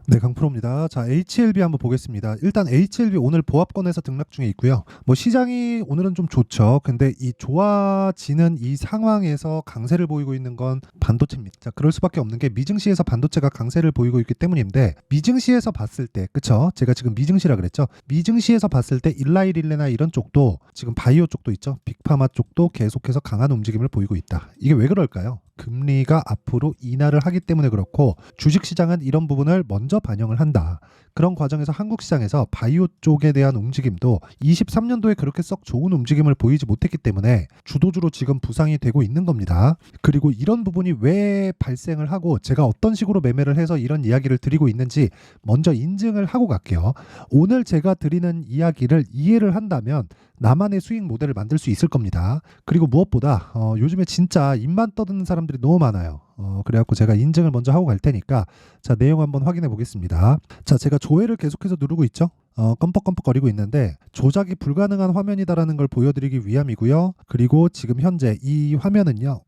네, 강프로입니다. 자, HLB 한번 보겠습니다. 일단 HLB 오늘 보합권에서 등락 중에 있고요. 뭐 시장이 오늘은 좀 좋죠. 근데 이 좋아지는 이 상황에서 강세를 보이고 있는 건 반도체입니다. 자, 그럴 수밖에 없는 게 미증시에서 반도체가 강세를 보이고 있기 때문인데, 미증시에서 봤을 때, 그쵸? 제가 지금 미증시라 그랬죠? 미증시에서 봤을 때 일라이릴레나 이런 쪽도, 지금 바이오 쪽도 있죠? 빅파마 쪽도 계속해서 강한 움직임을 보이고 있다. 이게 왜 그럴까요? 금리가 앞으로 인하를 하기 때문에 그렇고, 주식시장은 이런 부분을 먼저 반영을 한다. 그런 과정에서 한국 시장에서 바이오 쪽에 대한 움직임도 23년도에 그렇게 썩 좋은 움직임을 보이지 못했기 때문에 주도주로 지금 부상이 되고 있는 겁니다. 그리고 이런 부분이 왜 발생을 하고 제가 어떤 식으로 매매를 해서 이런 이야기를 드리고 있는지 먼저 인증을 하고 갈게요. 오늘 제가 드리는 이야기를 이해를 한다면 나만의 수익 모델을 만들 수 있을 겁니다. 그리고 무엇보다 요즘에 진짜 입만 떠드는 사람들이 너무 많아요. 그래갖고 제가 인증을 먼저 하고 갈 테니까, 자, 내용 한번 확인해 보겠습니다. 자, 제가 조회를 계속해서 누르고 있죠. 껌뻑껌뻑거리고 있는데 조작이 불가능한 화면이다라는 걸 보여드리기 위함이고요. 그리고 지금 현재 이 화면은요,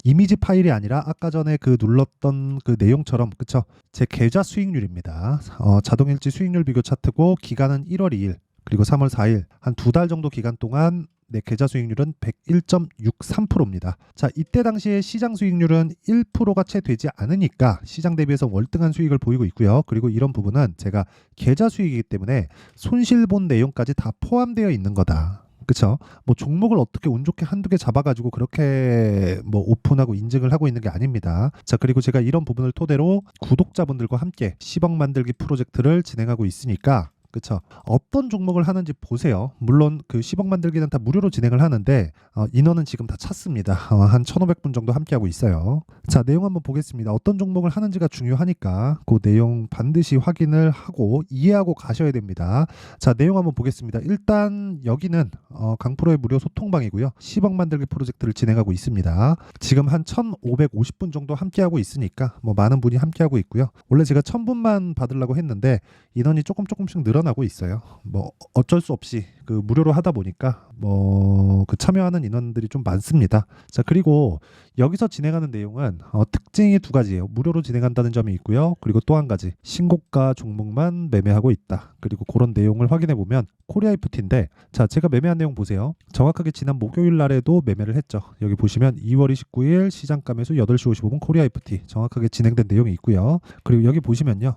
이미지 파일이 아니라 아까 전에 그 눌렀던 그 내용처럼, 그쵸? 제 계좌 수익률입니다. 자동일지 수익률 비교 차트고, 기간은 1월 2일 그리고 3월 4일 한 2달 정도 기간 동안 내 계좌 수익률은 101.63%입니다. 자, 이때 당시에 시장 수익률은 1%가 채 되지 않으니까 시장 대비해서 월등한 수익을 보이고 있고요. 그리고 이런 부분은 제가 계좌 수익이기 때문에 손실 본 내용까지 다 포함되어 있는 거다. 그쵸? 뭐 종목을 어떻게 운 좋게 한두 개 잡아가지고 그렇게 뭐 오픈하고 인증을 하고 있는 게 아닙니다. 자, 그리고 제가 이런 부분을 토대로 구독자분들과 함께 10억 만들기 프로젝트를 진행하고 있으니까, 그쵸? 어떤 종목을 하는지 보세요. 물론 그 10억 만들기는 다 무료로 진행을 하는데 인원은 지금 다 찼습니다. 한 1,500분 정도 함께하고 있어요. 자, 내용 한번 보겠습니다. 어떤 종목을 하는지가 중요하니까 그 내용 반드시 확인을 하고 이해하고 가셔야 됩니다. 자, 내용 한번 보겠습니다. 일단 여기는 강프로의 무료 소통방이고요. 10억 만들기 프로젝트를 진행하고 있습니다. 지금 한 1,550분 정도 함께하고 있으니까 뭐 많은 분이 함께하고 있고요. 원래 제가 1,000분만 받으려고 했는데 인원이 조금씩 늘어나고 있어요. 뭐 어쩔 수 없이 그 무료로 하다 보니까 뭐 그 참여하는 인원들이 좀 많습니다. 자, 그리고 여기서 진행하는 내용은 특징이 두 가지예요. 무료로 진행한다는 점이 있고요. 그리고 또 한 가지, 신고가 종목만 매매하고 있다. 그리고 그런 내용을 확인해 보면 코리아 FT인데, 자, 제가 매매한 내용 보세요. 정확하게 지난 목요일 날에도 매매를 했죠. 여기 보시면 2월 29일 시장가 매수 8시 55분 코리아 FT 정확하게 진행된 내용이 있고요. 그리고 여기 보시면요,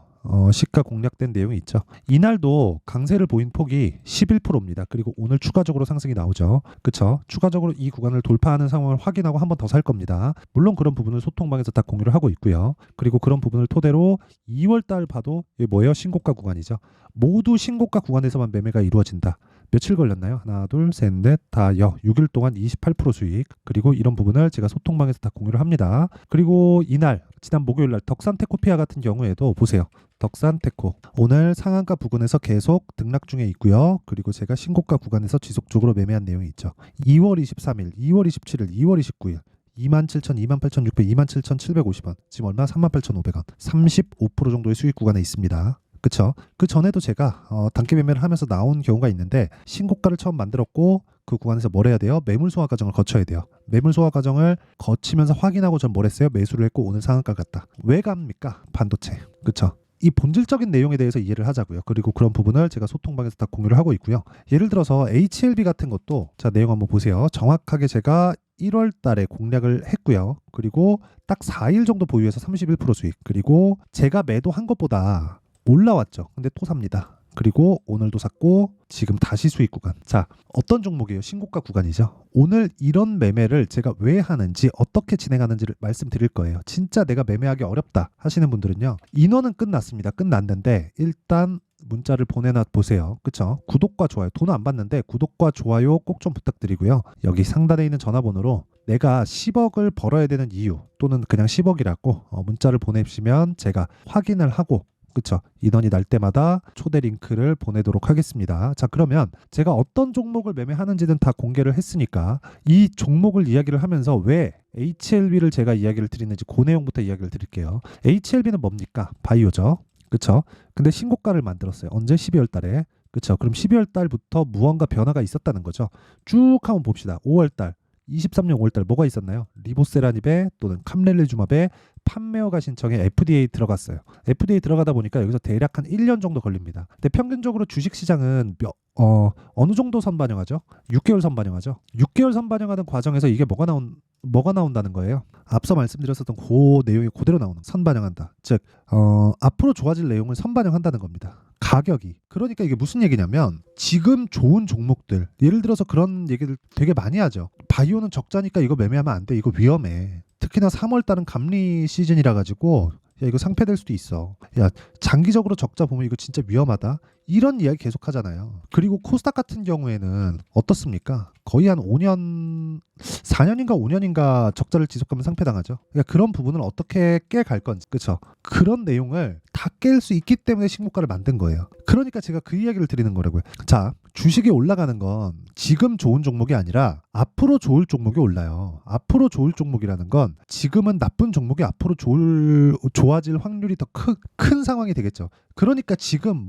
시가 공략된 내용이 있죠. 이날도 강세를 보인 폭이 11%입니다. 그리고 오늘 추가적으로 상승이 나오죠. 그쵸? 추가적으로 이 구간을 돌파하는 상황을 확인하고 한 번 더 살 겁니다. 물론 그런 부분을 소통방에서 다 공유를 하고 있고요. 그리고 그런 부분을 토대로 2월 달 봐도 이게 뭐예요? 신고가 구간이죠. 모두 신고가 구간에서만 매매가 이루어진다. 며칠 걸렸나요? 하나, 둘, 셋, 넷, 다 6일 동안 28% 수익. 그리고 이런 부분을 제가 소통방에서 다 공유를 합니다. 그리고 이날, 지난 목요일 날 덕산테코피아 같은 경우에도 보세요. 덕산테코 오늘 상한가 부근에서 계속 등락 중에 있고요. 그리고 제가 신고가 구간에서 지속적으로 매매한 내용이 있죠. 2월 23일, 2월 27일, 2월 29일 27,000, 28,600, 27,750원. 지금 얼마? 38,500원. 35% 정도의 수익 구간에 있습니다. 그쵸? 그 전에도 제가 단기 매매를 하면서 나온 경우가 있는데, 신고가를 처음 만들었고 그 구간에서 뭘 해야 돼요? 매물 소화 과정을 거쳐야 돼요. 매물 소화 과정을 거치면서 확인하고 전 뭘 했어요? 매수를 했고 오늘 상한가 갔다. 왜 갑니까? 반도체. 그쵸? 이 본질적인 내용에 대해서 이해를 하자고요. 그리고 그런 부분을 제가 소통방에서 다 공유를 하고 있고요. 예를 들어서 HLB 같은 것도, 자, 내용 한번 보세요. 정확하게 제가 1월 달에 공략을 했고요. 그리고 딱 4일 정도 보유해서 31% 수익. 그리고 제가 매도한 것보다 올라왔죠. 근데 또 삽니다. 그리고 오늘도 샀고 지금 다시 수익 구간. 자, 어떤 종목이에요? 신고가 구간이죠. 오늘 이런 매매를 제가 왜 하는지, 어떻게 진행하는지를 말씀드릴 거예요. 진짜 내가 매매하기 어렵다 하시는 분들은요, 인원은 끝났습니다. 끝났는데 일단 문자를 보내놔 보세요. 그쵸? 구독과 좋아요, 돈 안 받는데 구독과 좋아요 꼭 좀 부탁드리고요. 여기 상단에 있는 전화번호로 내가 10억을 벌어야 되는 이유, 또는 그냥 10억이라고 문자를 보내시면 제가 확인을 하고, 그쵸? 인원이 날 때마다 초대 링크를 보내도록 하겠습니다. 자, 그러면 제가 어떤 종목을 매매하는지는 다 공개를 했으니까 이 종목을 이야기를 하면서 왜 HLB를 제가 이야기를 드리는지 그 내용부터 이야기를 드릴게요. HLB는 뭡니까? 바이오죠. 그쵸? 근데 신고가를 만들었어요. 언제? 12월 달에. 그쵸? 그럼 12월 달부터 무언가 변화가 있었다는 거죠. 쭉 한번 봅시다. 5월 달 23년 5월달 뭐가 있었나요? 리보세라닙에 또는 캄렐레주맙에 판매허가 신청에 FDA 들어갔어요. FDA 들어가다 보니까 여기서 대략 한 1년 정도 걸립니다. 근데 평균적으로 주식시장은 어느 정도 선반영하죠? 6개월 선반영하죠. 6개월 선반영하는 과정에서 이게 뭐가 나온다는 거예요. 앞서 말씀드렸었던 그 내용이 그대로 나오는 선반영한다. 즉 앞으로 좋아질 내용을 선반영한다는 겁니다. 가격이. 그러니까 이게 무슨 얘기냐면 지금 좋은 종목들, 예를 들어서 그런 얘기를 되게 많이 하죠. 바이오는 적자니까 이거 매매하면 안 돼. 이거 위험해. 특히나 3월달은 감리 시즌이라 가지고 야 이거 상폐될 수도 있어. 야 장기적으로 적자 보면 이거 진짜 위험하다. 이런 이야기 계속 하잖아요. 그리고 코스닥 같은 경우에는 어떻습니까? 거의 한 5년, 4년인가 5년인가 적자를 지속하면 상폐당하죠. 그러니까 그런 부분을 어떻게 깨갈 건지, 그렇죠? 그런 내용을 다 깰 수 있기 때문에 신고가를 만든 거예요. 그러니까 제가 그 이야기를 드리는 거라고요. 자, 주식이 올라가는 건 지금 좋은 종목이 아니라 앞으로 좋을 종목이 올라요. 앞으로 좋을 종목이라는 건 지금은 나쁜 종목이 앞으로 좋아질 확률이 더 큰 상황이 되겠죠. 그러니까 지금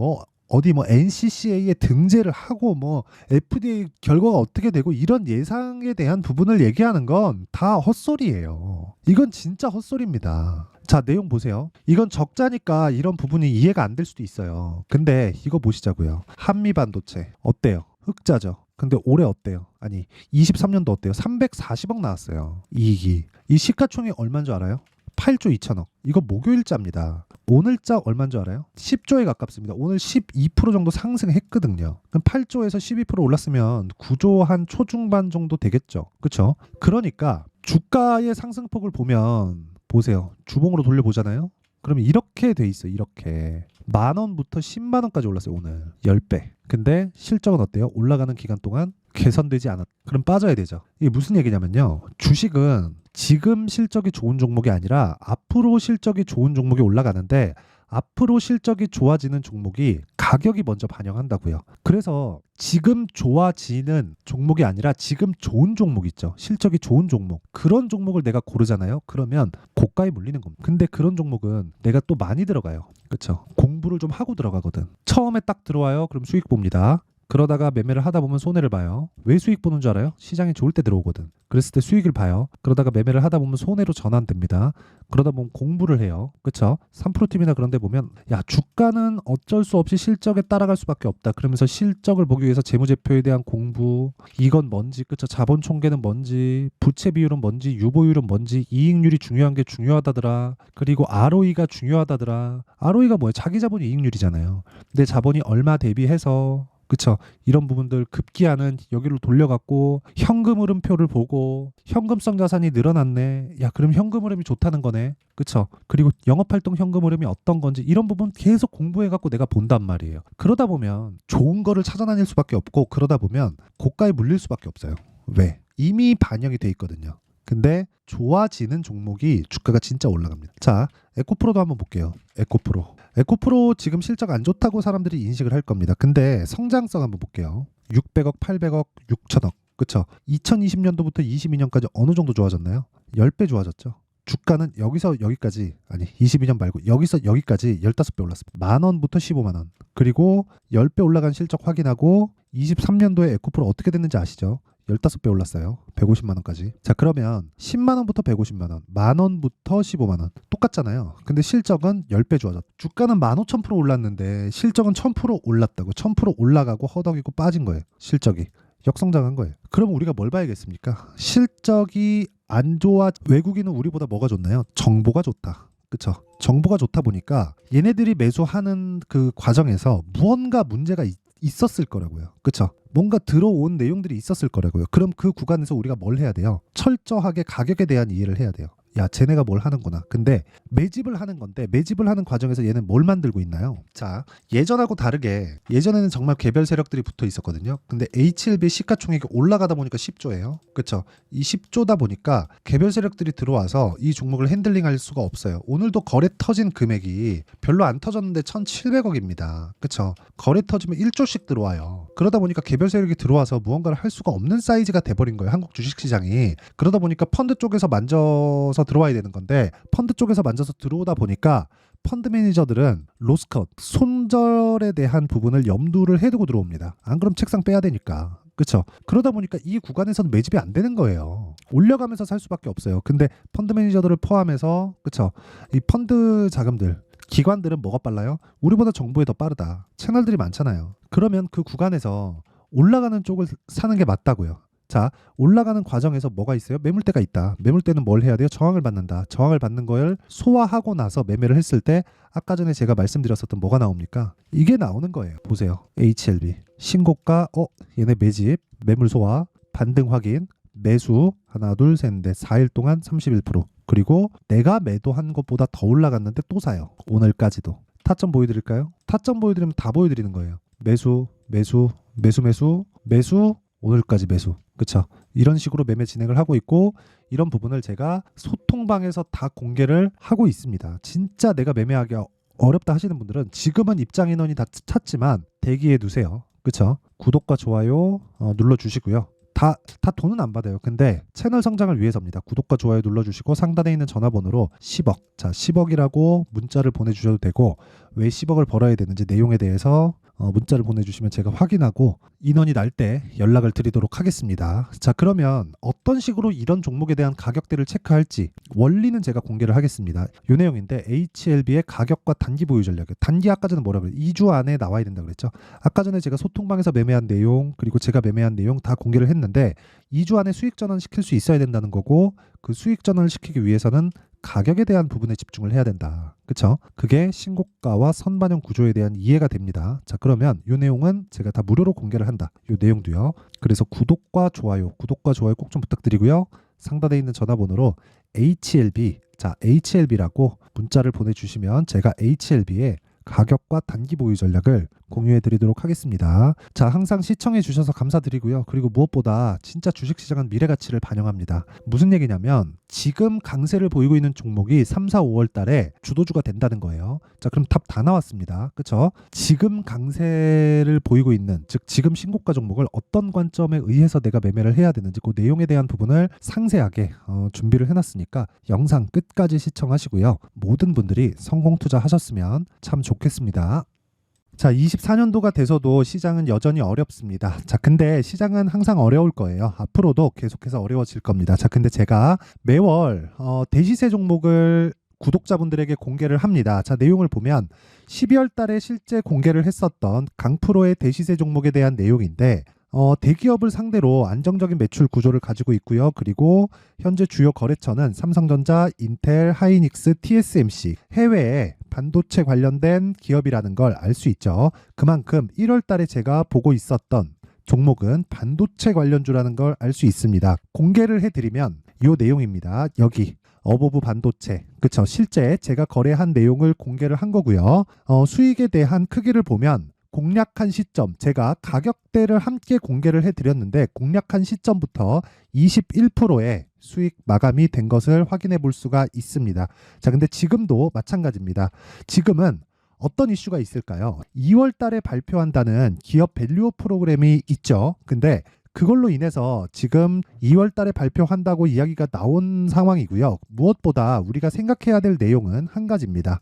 어디 NCCA에 등재를 하고 FDA 결과가 어떻게 되고 이런 예상에 대한 부분을 얘기하는 건 다 헛소리예요. 이건 진짜 헛소리입니다. 자, 내용 보세요. 이건 적자니까 이런 부분이 이해가 안 될 수도 있어요. 근데 이거 보시자고요. 한미반도체 어때요? 흑자죠. 근데 올해 어때요? 아니 23년도 어때요? 340억 나왔어요. 이익이. 이 시가총액 얼마인 줄 알아요? 8조 2천억. 이거 목요일자입니다. 오늘자 얼마인 줄 알아요? 10조에 가깝습니다. 오늘 12% 정도 상승했거든요. 그럼 8조에서 12% 올랐으면 9조 한 초중반 정도 되겠죠. 그렇죠? 그러니까 주가의 상승폭을 보면 보세요. 주봉으로 돌려보잖아요. 그러면 이렇게 돼 있어요. 이렇게 10,000원부터 100,000원까지 올랐어요. 오늘 10배. 근데 실적은 어때요? 올라가는 기간 동안 개선되지 않았. 그럼 빠져야 되죠. 이게 무슨 얘기냐면요. 주식은 지금 실적이 좋은 종목이 아니라 앞으로 실적이 좋은 종목이 올라가는데 앞으로 실적이 좋아지는 종목이 가격이 먼저 반영한다고요. 그래서 지금 좋아지는 종목이 아니라 지금 좋은 종목 있죠. 실적이 좋은 종목. 그런 종목을 내가 고르잖아요. 그러면 고가에 물리는 겁니다. 근데 그런 종목은 내가 또 많이 들어가요. 그렇죠? 공부를 좀 하고 들어가거든. 처음에 딱 들어와요. 그럼 수익 봅니다. 그러다가 매매를 하다 보면 손해를 봐요. 왜 수익 보는 줄 알아요? 시장이 좋을 때 들어오거든. 그랬을 때 수익을 봐요. 그러다가 매매를 하다 보면 손해로 전환됩니다. 그러다 보면 공부를 해요. 그쵸? 3프로팀이나 그런 데 보면 야 주가는 어쩔 수 없이 실적에 따라갈 수밖에 없다. 그러면서 실적을 보기 위해서 재무제표에 대한 공부, 이건 뭔지, 그쵸? 자본 총계는 뭔지, 부채 비율은 뭔지, 유보율은 뭔지, 이익률이 중요한 게 중요하다더라. 그리고 ROE가 중요하다더라. ROE가 뭐예요? 자기 자본 이익률이잖아요. 내 자본이 얼마 대비해서, 그쵸? 이런 부분들 급기야는 여기로 돌려갖고 현금 흐름표를 보고 현금성 자산이 늘어났네. 야, 그럼 현금 흐름이 좋다는 거네. 그쵸? 그리고 영업활동 현금 흐름이 어떤 건지 이런 부분 계속 공부해갖고 내가 본단 말이에요. 그러다 보면 좋은 거를 찾아다닐 수밖에 없고 그러다 보면 고가에 물릴 수밖에 없어요. 왜? 이미 반영이 돼 있거든요. 근데 좋아지는 종목이 주가가 진짜 올라갑니다. 자, 에코프로도 한번 볼게요. 에코프로 지금 실적 안 좋다고 사람들이 인식을 할 겁니다. 근데 성장성 한번 볼게요. 600억, 800억, 6천억. 그쵸? 2020년도부터 22년까지 어느 정도 좋아졌나요? 10배 좋아졌죠. 주가는 여기서 여기까지, 아니 22년 말고 여기서 여기까지 15배 올랐습니다. 10,000원부터 150,000원. 그리고 10배 올라간 실적 확인하고 23년도에 에코프로 어떻게 됐는지 아시죠? 15배 올랐어요. 150만 원까지. 자, 그러면 10만 원부터 150만 원, 만 원부터 15만 원. 똑같잖아요. 근데 실적은 10배 좋아졌다. 주가는 15,000% 올랐는데 실적은 1000% 올랐다고. 1000% 올라가고 허덕이고 빠진 거예요. 실적이. 역성장한 거예요. 그럼 우리가 뭘 봐야겠습니까? 실적이 안 좋아. 외국인은 우리보다 뭐가 좋나요? 정보가 좋다. 그쵸? 정보가 좋다 보니까 얘네들이 매수하는 그 과정에서 무언가 문제가 있었을 거라고요. 그쵸? 뭔가 들어온 내용들이 있었을 거라고요. 그럼 그 구간에서 우리가 뭘 해야 돼요? 철저하게 가격에 대한 이해를 해야 돼요. 야, 쟤네가 뭘 하는구나. 근데 매집을 하는 건데 매집을 하는 과정에서 얘는 뭘 만들고 있나요? 자, 예전하고 다르게 예전에는 정말 개별 세력들이 붙어 있었거든요. 근데 HLB 시가총액이 올라가다 보니까 10조예요. 그렇죠? 이 10조다 보니까 개별 세력들이 들어와서 이 종목을 핸들링할 수가 없어요. 오늘도 거래 터진 금액이 별로 안 터졌는데 1,700억입니다. 그렇죠? 거래 터지면 1조씩 들어와요. 그러다 보니까 개별 세력이 들어와서 무언가를 할 수가 없는 사이즈가 돼버린 거예요. 한국 주식시장이. 그러다 보니까 펀드 쪽에서 만져서 들어와야 되는 건데 펀드 쪽에서 만져서 들어오다 보니까 펀드 매니저들은 로스컷, 손절에 대한 부분을 염두를 해두고 들어옵니다. 안 그럼 책상 빼야 되니까. 그쵸? 그러다 보니까 이 구간에서는 매집이 안 되는 거예요. 올려가면서 살 수밖에 없어요. 근데 펀드 매니저들을 포함해서 그쵸? 이 펀드 자금들 기관들은 뭐가 빨라요? 우리보다 정보에 더 빠르다. 채널들이 많잖아요. 그러면 그 구간에서 올라가는 쪽을 사는 게 맞다고요. 자, 올라가는 과정에서 뭐가 있어요? 매물대가 있다. 매물대는 뭘 해야 돼요? 저항을 받는다. 저항을 받는 걸 소화하고 나서 매매를 했을 때 아까 전에 제가 말씀드렸었던 뭐가 나옵니까? 이게 나오는 거예요. 보세요. HLB 신고가 얘네 매집 매물 소화 반등 확인 매수 하나 둘 셋 넷 4일 동안 31% 그리고 내가 매도한 것보다 더 올라갔는데 또 사요. 오늘까지도. 타점 보여드릴까요? 타점 보여드리면 다 보여드리는 거예요. 매수 매수 매수 매수 매수 오늘까지 매수. 그쵸? 이런 식으로 매매 진행을 하고 있고 이런 부분을 제가 소통방에서 다 공개를 하고 있습니다. 진짜 내가 매매하기 어렵다 하시는 분들은 지금은 입장 인원이 다 찼지만 대기해 두세요. 그쵸? 구독과 좋아요 눌러주시고요. 다 돈은 안 받아요. 근데 채널 성장을 위해서입니다. 구독과 좋아요 눌러주시고 상단에 있는 전화번호로 10억. 자, 10억이라고 문자를 보내주셔도 되고 왜 10억을 벌어야 되는지 내용에 대해서 문자를 보내주시면 제가 확인하고 인원이 날 때 연락을 드리도록 하겠습니다. 자, 그러면 어떤 식으로 이런 종목에 대한 가격대를 체크할지 원리는 제가 공개를 하겠습니다. 이 내용인데 HLB의 가격과 단기 보유 전략. 단기 아까 전에 뭐라고 그랬죠? 2주 안에 나와야 된다고 그랬죠. 아까 전에 제가 소통방에서 매매한 내용 그리고 제가 매매한 내용 다 공개를 했는데 2주 안에 수익 전환 시킬 수 있어야 된다는 거고 그 수익 전환을 시키기 위해서는 가격에 대한 부분에 집중을 해야 된다. 그쵸? 그게 신고가와 선반영 구조에 대한 이해가 됩니다. 자, 그러면 이 내용은 제가 다 무료로 공개를 한다. 이 내용도요. 그래서 구독과 좋아요 꼭 좀 부탁드리고요. 상단에 있는 전화번호로 HLB, 자, HLB라고 문자를 보내주시면 제가 HLB의 가격과 단기 보유 전략을 공유해 드리도록 하겠습니다. 자, 항상 시청해 주셔서 감사드리고요. 그리고 무엇보다 진짜 주식시장은 미래 가치를 반영합니다. 무슨 얘기냐면 지금 강세를 보이고 있는 종목이 3, 4, 5월 달에 주도주가 된다는 거예요. 자, 그럼 답 다 나왔습니다. 그쵸? 지금 강세를 보이고 있는, 즉 지금 신고가 종목을 어떤 관점에 의해서 내가 매매를 해야 되는지 그 내용에 대한 부분을 상세하게 준비를 해놨으니까 영상 끝까지 시청하시고요. 모든 분들이 성공 투자하셨으면 참 좋겠습니다. 자, 24년도가 돼서도 시장은 여전히 어렵습니다. 자, 근데 시장은 항상 어려울 거예요. 앞으로도 계속해서 어려워질 겁니다. 자, 근데 제가 매월 대시세 종목을 구독자분들에게 공개를 합니다. 자, 내용을 보면 12월 달에 실제 공개를 했었던 강프로의 대시세 종목에 대한 내용인데 대기업을 상대로 안정적인 매출 구조를 가지고 있고요. 그리고 현재 주요 거래처는 삼성전자, 인텔, 하이닉스, TSMC, 해외에 반도체 관련된 기업이라는 걸 알 수 있죠. 그만큼 1월 달에 제가 보고 있었던 종목은 반도체 관련주라는 걸 알 수 있습니다. 공개를 해드리면 이 내용입니다. 여기 어보브 반도체, 그쵸? 실제 제가 거래한 내용을 공개를 한 거고요. 수익에 대한 크기를 보면 공략한 시점, 제가 가격대를 함께 공개를 해드렸는데 공략한 시점부터 21%의 수익 마감이 된 것을 확인해 볼 수가 있습니다. 자, 근데 지금도 마찬가지입니다. 지금은 어떤 이슈가 있을까요? 2월 달에 발표한다는 기업 밸류업 프로그램이 있죠. 근데 그걸로 인해서 지금 2월 달에 발표한다고 이야기가 나온 상황이고요. 무엇보다 우리가 생각해야 될 내용은 한 가지입니다.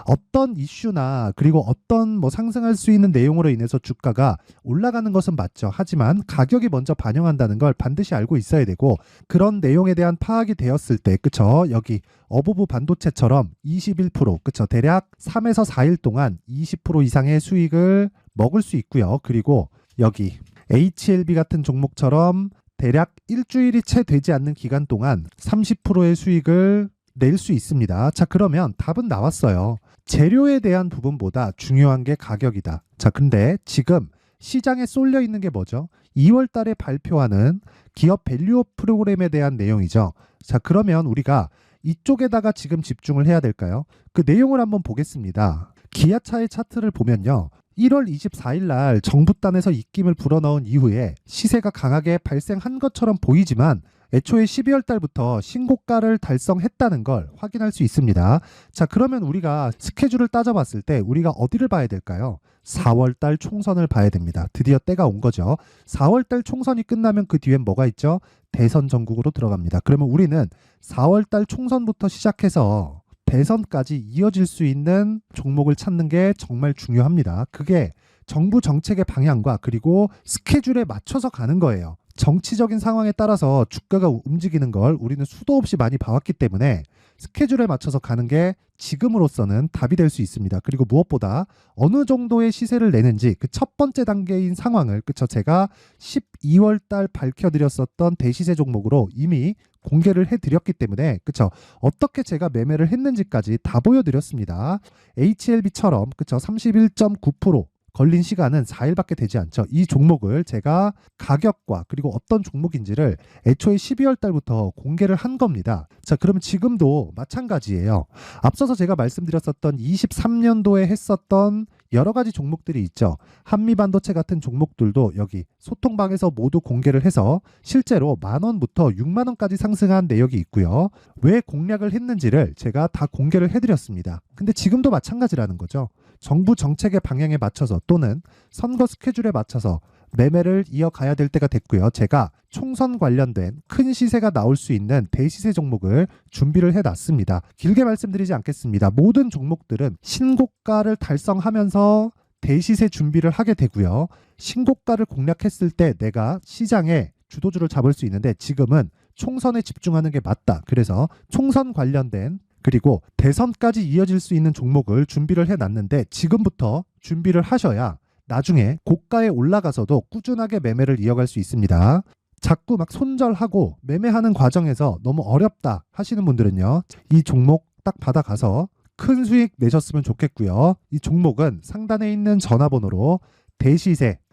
어떤 이슈나 그리고 어떤 상승할 수 있는 내용으로 인해서 주가가 올라가는 것은 맞죠. 하지만 가격이 먼저 반영한다는 걸 반드시 알고 있어야 되고 그런 내용에 대한 파악이 되었을 때 그쵸? 여기 어보브 반도체처럼 21% 그쵸? 대략 3에서 4일 동안 20% 이상의 수익을 먹을 수 있고요. 그리고 여기 HLB 같은 종목처럼 대략 일주일이 채 되지 않는 기간 동안 30%의 수익을 낼 수 있습니다. 자, 그러면 답은 나왔어요. 재료에 대한 부분보다 중요한 게 가격이다. 자, 근데 지금 시장에 쏠려 있는 게 뭐죠? 2월 달에 발표하는 기업 밸류업 프로그램에 대한 내용이죠. 자, 그러면 우리가 이쪽에다가 지금 집중을 해야 될까요? 그 내용을 한번 보겠습니다. 기아차의 차트를 보면요. 1월 24일 날 정부단에서 입김을 불어넣은 이후에 시세가 강하게 발생한 것처럼 보이지만 애초에 12월 달부터 신고가를 달성했다는 걸 확인할 수 있습니다. 자, 그러면 우리가 스케줄을 따져봤을 때 우리가 어디를 봐야 될까요? 4월 달 총선을 봐야 됩니다. 드디어 때가 온 거죠. 4월 달 총선이 끝나면 그 뒤엔 뭐가 있죠? 대선 전국으로 들어갑니다. 그러면 우리는 4월 달 총선부터 시작해서 대선까지 이어질 수 있는 종목을 찾는 게 정말 중요합니다. 그게 정부 정책의 방향과 그리고 스케줄에 맞춰서 가는 거예요. 정치적인 상황에 따라서 주가가 움직이는 걸 우리는 수도 없이 많이 봐왔기 때문에 스케줄에 맞춰서 가는 게 지금으로서는 답이 될 수 있습니다. 그리고 무엇보다 어느 정도의 시세를 내는지 그 첫 번째 단계인 상황을 그쵸 제가 12월 달 밝혀드렸었던 대시세 종목으로 이미 공개를 해드렸기 때문에 그쵸 어떻게 제가 매매를 했는지까지 다 보여드렸습니다. HLB처럼 그쵸 31.9% 걸린 시간은 4일밖에 되지 않죠. 이 종목을 제가 가격과 그리고 어떤 종목인지를 애초에 12월 달부터 공개를 한 겁니다. 자, 그러면 지금도 마찬가지예요. 앞서서 제가 말씀드렸었던 23년도에 했었던 여러 가지 종목들이 있죠. 한미반도체 같은 종목들도 여기 소통방에서 모두 공개를 해서 실제로 10,000원부터 60,000원까지 상승한 내역이 있고요. 왜 공략을 했는지를 제가 다 공개를 해드렸습니다. 근데 지금도 마찬가지라는 거죠. 정부 정책의 방향에 맞춰서 또는 선거 스케줄에 맞춰서 매매를 이어가야 될 때가 됐고요. 제가 총선 관련된 큰 시세가 나올 수 있는 대시세 종목을 준비를 해놨습니다. 길게 말씀드리지 않겠습니다. 모든 종목들은 신고가를 달성하면서 대시세 준비를 하게 되고요. 신고가를 공략했을 때 내가 시장에 주도주를 잡을 수 있는데 지금은 총선에 집중하는 게 맞다. 그래서 총선 관련된 그리고 대선까지 이어질 수 있는 종목을 준비를 해놨는데 지금부터 준비를 하셔야 나중에 고가에 올라가서도 꾸준하게 매매를 이어갈 수 있습니다. 자꾸 막 손절하고 매매하는 과정에서 너무 어렵다 하시는 분들은요. 이 종목 딱 받아가서 큰 수익 내셨으면 좋겠고요. 이 종목은 상단에 있는 전화번호로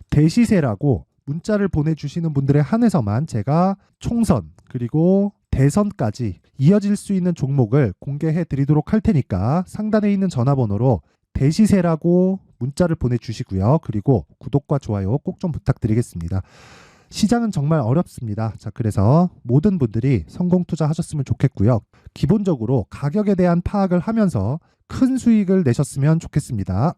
대시세라고 문자를 보내주시는 분들에 한해서만 제가 총선 그리고 대선까지 이어질 수 있는 종목을 공개해 드리도록 할 테니까 상단에 있는 전화번호로 대시세라고 문자를 보내주시고요. 그리고 구독과 좋아요 꼭 좀 부탁드리겠습니다. 시장은 정말 어렵습니다. 자, 그래서 모든 분들이 성공 투자하셨으면 좋겠고요. 기본적으로 가격에 대한 파악을 하면서 큰 수익을 내셨으면 좋겠습니다.